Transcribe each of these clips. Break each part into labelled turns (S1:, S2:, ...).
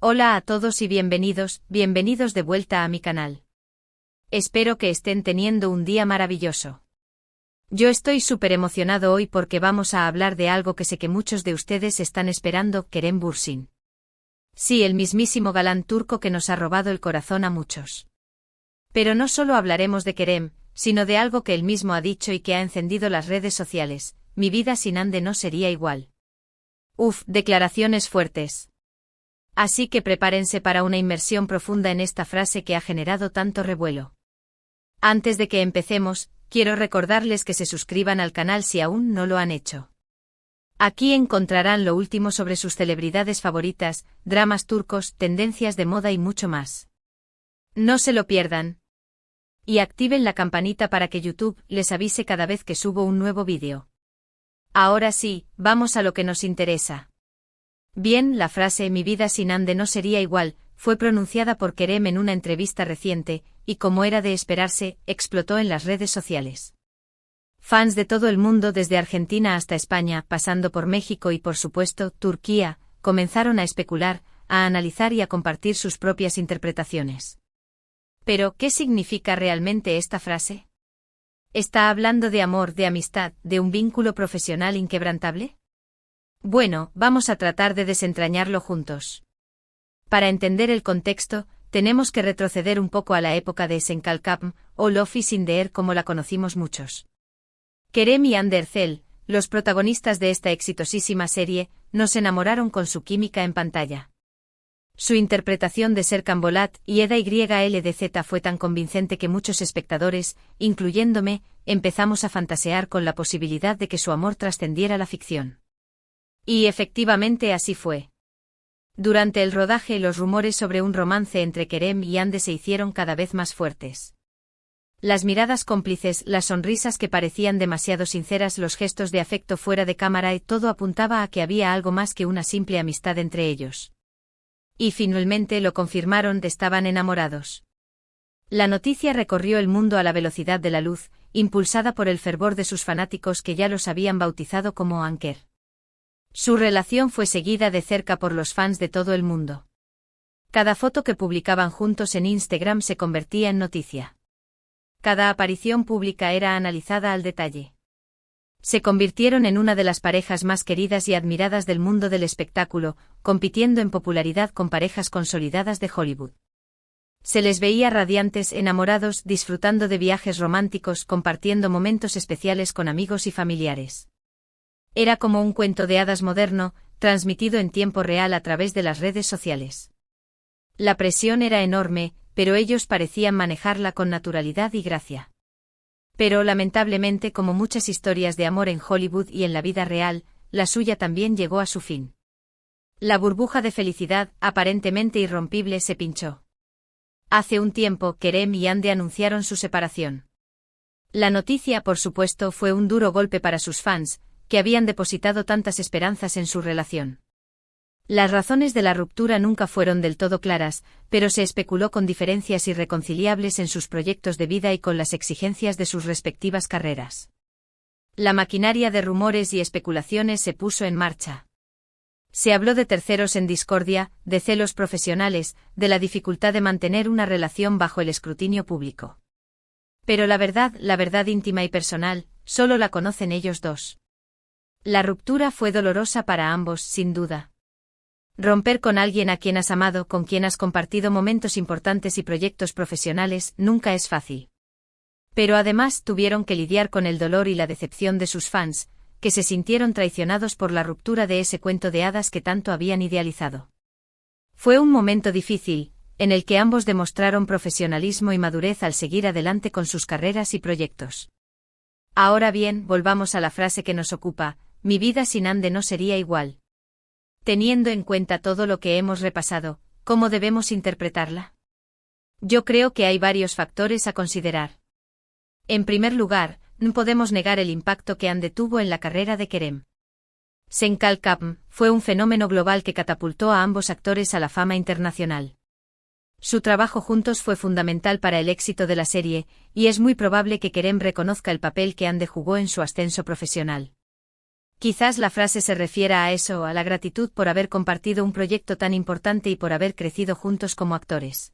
S1: Hola a todos y bienvenidos de vuelta a mi canal. Espero que estén teniendo un día maravilloso. Yo estoy súper emocionado hoy porque vamos a hablar de algo que sé que muchos de ustedes están esperando, Kerem Bürsin. Sí, el mismísimo galán turco que nos ha robado el corazón a muchos. Pero no solo hablaremos de Kerem, sino de algo que él mismo ha dicho y que ha encendido las redes sociales: mi vida sin Hande no sería igual. Uf, declaraciones fuertes. Así que prepárense para una inmersión profunda en esta frase que ha generado tanto revuelo. Antes de que empecemos, quiero recordarles que se suscriban al canal si aún no lo han hecho. Aquí encontrarán lo último sobre sus celebridades favoritas, dramas turcos, tendencias de moda y mucho más. No se lo pierdan. Y activen la campanita para que YouTube les avise cada vez que subo un nuevo vídeo. Ahora sí, vamos a lo que nos interesa. Bien, la frase "mi vida sin Hande no sería igual" fue pronunciada por Kerem en una entrevista reciente, y como era de esperarse, explotó en las redes sociales. Fans de todo el mundo, desde Argentina hasta España, pasando por México y por supuesto, Turquía, comenzaron a especular, a analizar y a compartir sus propias interpretaciones. Pero, ¿qué significa realmente esta frase? ¿Está hablando de amor, de amistad, de un vínculo profesional inquebrantable? Bueno, vamos a tratar de desentrañarlo juntos. Para entender el contexto, tenemos que retroceder un poco a la época de Senkalkapm, o Love is in the air como la conocimos muchos. Kerem y Hande Erçel, los protagonistas de esta exitosísima serie, nos enamoraron con su química en pantalla. Su interpretación de Serkan Bolat y Eda YLDZ fue tan convincente que muchos espectadores, incluyéndome, empezamos a fantasear con la posibilidad de que su amor trascendiera la ficción. Y efectivamente así fue. Durante el rodaje, los rumores sobre un romance entre Kerem y Hande se hicieron cada vez más fuertes. Las miradas cómplices, las sonrisas que parecían demasiado sinceras, los gestos de afecto fuera de cámara, y todo apuntaba a que había algo más que una simple amistad entre ellos. Y finalmente lo confirmaron, estaban enamorados. La noticia recorrió el mundo a la velocidad de la luz, impulsada por el fervor de sus fanáticos que ya los habían bautizado como Anker. Su relación fue seguida de cerca por los fans de todo el mundo. Cada foto que publicaban juntos en Instagram se convertía en noticia. Cada aparición pública era analizada al detalle. Se convirtieron en una de las parejas más queridas y admiradas del mundo del espectáculo, compitiendo en popularidad con parejas consolidadas de Hollywood. Se les veía radiantes, enamorados, disfrutando de viajes románticos, compartiendo momentos especiales con amigos y familiares. Era como un cuento de hadas moderno, transmitido en tiempo real a través de las redes sociales. La presión era enorme, pero ellos parecían manejarla con naturalidad y gracia. Pero lamentablemente, como muchas historias de amor en Hollywood y en la vida real, la suya también llegó a su fin. La burbuja de felicidad, aparentemente irrompible, se pinchó. Hace un tiempo, Kerem y Hande anunciaron su separación. La noticia, por supuesto, fue un duro golpe para sus fans, que habían depositado tantas esperanzas en su relación. Las razones de la ruptura nunca fueron del todo claras, pero se especuló con diferencias irreconciliables en sus proyectos de vida y con las exigencias de sus respectivas carreras. La maquinaria de rumores y especulaciones se puso en marcha. Se habló de terceros en discordia, de celos profesionales, de la dificultad de mantener una relación bajo el escrutinio público. Pero la verdad íntima y personal, solo la conocen ellos dos. La ruptura fue dolorosa para ambos, sin duda. Romper con alguien a quien has amado, con quien has compartido momentos importantes y proyectos profesionales, nunca es fácil. Pero además tuvieron que lidiar con el dolor y la decepción de sus fans, que se sintieron traicionados por la ruptura de ese cuento de hadas que tanto habían idealizado. Fue un momento difícil, en el que ambos demostraron profesionalismo y madurez al seguir adelante con sus carreras y proyectos. Ahora bien, volvamos a la frase que nos ocupa: mi vida sin Hande no sería igual. Teniendo en cuenta todo lo que hemos repasado, ¿cómo debemos interpretarla? Yo creo que hay varios factores a considerar. En primer lugar, no podemos negar el impacto que Hande tuvo en la carrera de Kerem. Senkalkapm fue un fenómeno global que catapultó a ambos actores a la fama internacional. Su trabajo juntos fue fundamental para el éxito de la serie, y es muy probable que Kerem reconozca el papel que Hande jugó en su ascenso profesional. Quizás la frase se refiera a eso, a la gratitud por haber compartido un proyecto tan importante y por haber crecido juntos como actores.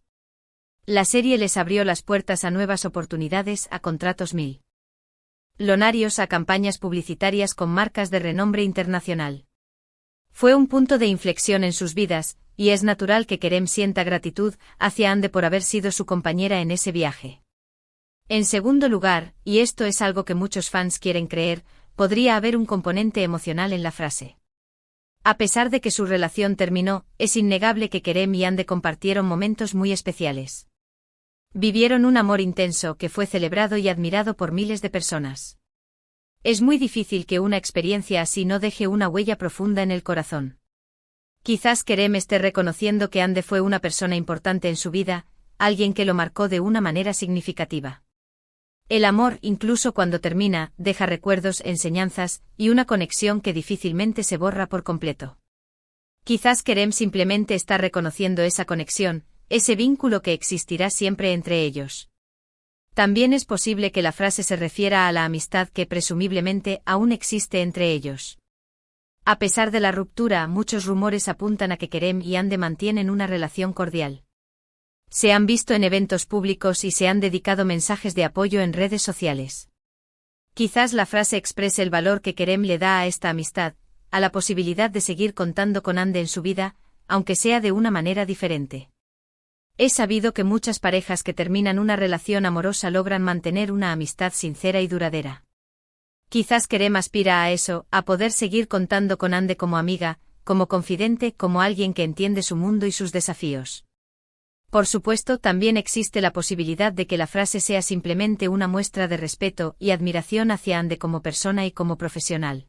S1: La serie les abrió las puertas a nuevas oportunidades, a contratos millonarios, a campañas publicitarias con marcas de renombre internacional. Fue un punto de inflexión en sus vidas, y es natural que Kerem sienta gratitud hacia Hande por haber sido su compañera en ese viaje. En segundo lugar, y esto es algo que muchos fans quieren creer, podría haber un componente emocional en la frase. A pesar de que su relación terminó, es innegable que Kerem y Hande compartieron momentos muy especiales. Vivieron un amor intenso que fue celebrado y admirado por miles de personas. Es muy difícil que una experiencia así no deje una huella profunda en el corazón. Quizás Kerem esté reconociendo que Hande fue una persona importante en su vida, alguien que lo marcó de una manera significativa. El amor, incluso cuando termina, deja recuerdos, enseñanzas y una conexión que difícilmente se borra por completo. Quizás Kerem simplemente está reconociendo esa conexión, ese vínculo que existirá siempre entre ellos. También es posible que la frase se refiera a la amistad que presumiblemente aún existe entre ellos. A pesar de la ruptura, muchos rumores apuntan a que Kerem y Hande mantienen una relación cordial. Se han visto en eventos públicos y se han dedicado mensajes de apoyo en redes sociales. Quizás la frase exprese el valor que Kerem le da a esta amistad, a la posibilidad de seguir contando con Hande en su vida, aunque sea de una manera diferente. Es sabido que muchas parejas que terminan una relación amorosa logran mantener una amistad sincera y duradera. Quizás Kerem aspira a eso, a poder seguir contando con Hande como amiga, como confidente, como alguien que entiende su mundo y sus desafíos. Por supuesto, también existe la posibilidad de que la frase sea simplemente una muestra de respeto y admiración hacia Hande como persona y como profesional.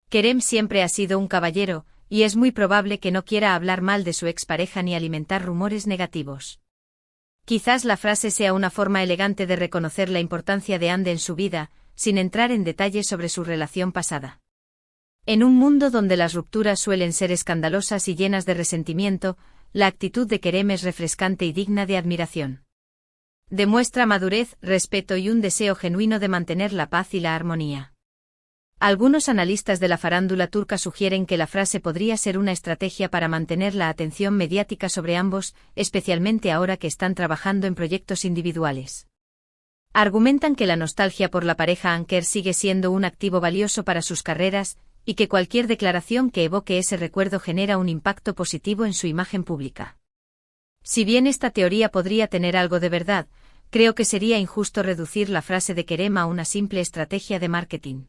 S1: Kerem siempre ha sido un caballero, y es muy probable que no quiera hablar mal de su expareja ni alimentar rumores negativos. Quizás la frase sea una forma elegante de reconocer la importancia de Hande en su vida, sin entrar en detalles sobre su relación pasada. En un mundo donde las rupturas suelen ser escandalosas y llenas de resentimiento, la actitud de Kerem es refrescante y digna de admiración. Demuestra madurez, respeto y un deseo genuino de mantener la paz y la armonía. Algunos analistas de la farándula turca sugieren que la frase podría ser una estrategia para mantener la atención mediática sobre ambos, especialmente ahora que están trabajando en proyectos individuales. Argumentan que la nostalgia por la pareja Anker sigue siendo un activo valioso para sus carreras, y que cualquier declaración que evoque ese recuerdo genera un impacto positivo en su imagen pública. Si bien esta teoría podría tener algo de verdad, creo que sería injusto reducir la frase de Kerem a una simple estrategia de marketing.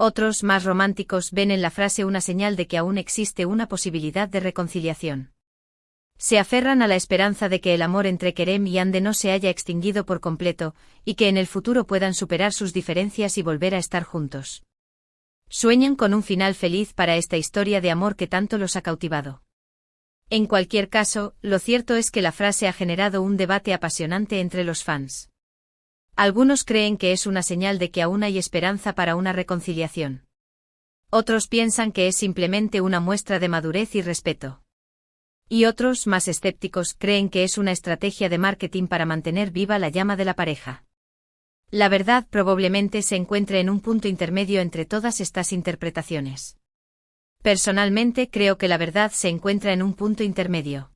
S1: Otros, más románticos, ven en la frase una señal de que aún existe una posibilidad de reconciliación. Se aferran a la esperanza de que el amor entre Kerem y Hande no se haya extinguido por completo, y que en el futuro puedan superar sus diferencias y volver a estar juntos. Sueñan con un final feliz para esta historia de amor que tanto los ha cautivado. En cualquier caso, lo cierto es que la frase ha generado un debate apasionante entre los fans. Algunos creen que es una señal de que aún hay esperanza para una reconciliación. Otros piensan que es simplemente una muestra de madurez y respeto. Y otros, más escépticos, creen que es una estrategia de marketing para mantener viva la llama de la pareja. La verdad probablemente se encuentre en un punto intermedio entre todas estas interpretaciones. Personalmente creo que la verdad se encuentra en un punto intermedio.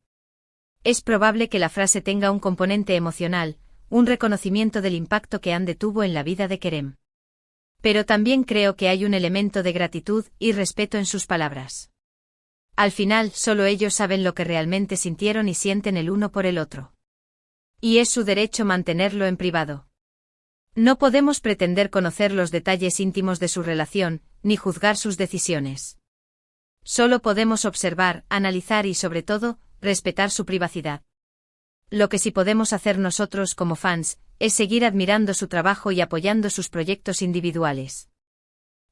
S1: Es probable que la frase tenga un componente emocional, un reconocimiento del impacto que Hande tuvo en la vida de Kerem. Pero también creo que hay un elemento de gratitud y respeto en sus palabras. Al final, solo ellos saben lo que realmente sintieron y sienten el uno por el otro. Y es su derecho mantenerlo en privado. No podemos pretender conocer los detalles íntimos de su relación, ni juzgar sus decisiones. Solo podemos observar, analizar y, sobre todo, respetar su privacidad. Lo que sí podemos hacer nosotros como fans, es seguir admirando su trabajo y apoyando sus proyectos individuales.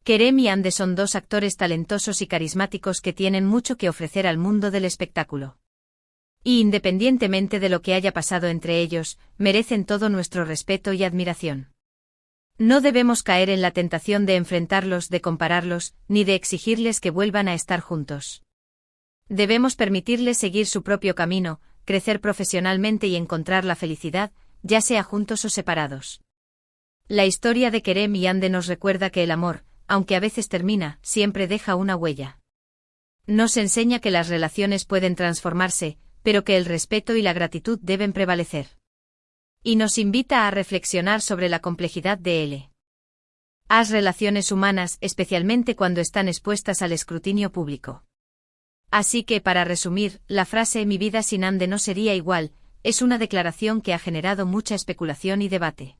S1: Kerem y Hande son dos actores talentosos y carismáticos que tienen mucho que ofrecer al mundo del espectáculo. Y independientemente de lo que haya pasado entre ellos, merecen todo nuestro respeto y admiración. No debemos caer en la tentación de enfrentarlos, de compararlos, ni de exigirles que vuelvan a estar juntos. Debemos permitirles seguir su propio camino, crecer profesionalmente y encontrar la felicidad, ya sea juntos o separados. La historia de Kerem y Hande nos recuerda que el amor, aunque a veces termina, siempre deja una huella. Nos enseña que las relaciones pueden transformarse, pero que el respeto y la gratitud deben prevalecer. Y nos invita a reflexionar sobre la complejidad de las relaciones humanas, especialmente cuando están expuestas al escrutinio público. Así que, para resumir, la frase "mi vida sin Ande no sería igual" es una declaración que ha generado mucha especulación y debate.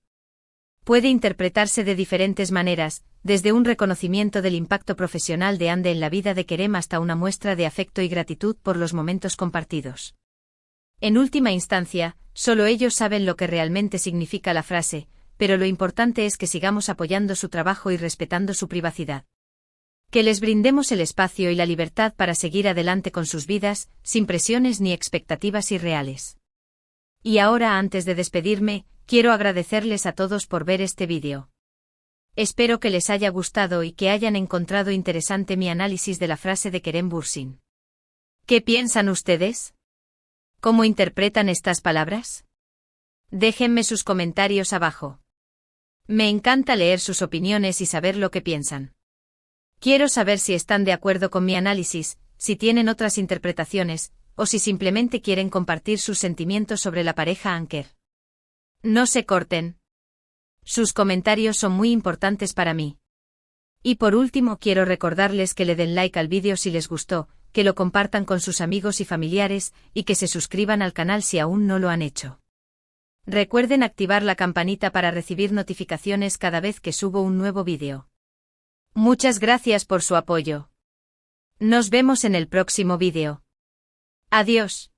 S1: Puede interpretarse de diferentes maneras, desde un reconocimiento del impacto profesional de Ande en la vida de Kerem hasta una muestra de afecto y gratitud por los momentos compartidos. En última instancia, solo ellos saben lo que realmente significa la frase, pero lo importante es que sigamos apoyando su trabajo y respetando su privacidad. Que les brindemos el espacio y la libertad para seguir adelante con sus vidas, sin presiones ni expectativas irreales. Y ahora, antes de despedirme, quiero agradecerles a todos por ver este vídeo. Espero que les haya gustado y que hayan encontrado interesante mi análisis de la frase de Kerem Bürsin. ¿Qué piensan ustedes? ¿Cómo interpretan estas palabras? Déjenme sus comentarios abajo. Me encanta leer sus opiniones y saber lo que piensan. Quiero saber si están de acuerdo con mi análisis, si tienen otras interpretaciones, o si simplemente quieren compartir sus sentimientos sobre la pareja Anker. No se corten. Sus comentarios son muy importantes para mí. Y por último, quiero recordarles que le den like al vídeo si les gustó, que lo compartan con sus amigos y familiares, y que se suscriban al canal si aún no lo han hecho. Recuerden activar la campanita para recibir notificaciones cada vez que subo un nuevo vídeo. Muchas gracias por su apoyo. Nos vemos en el próximo vídeo. Adiós.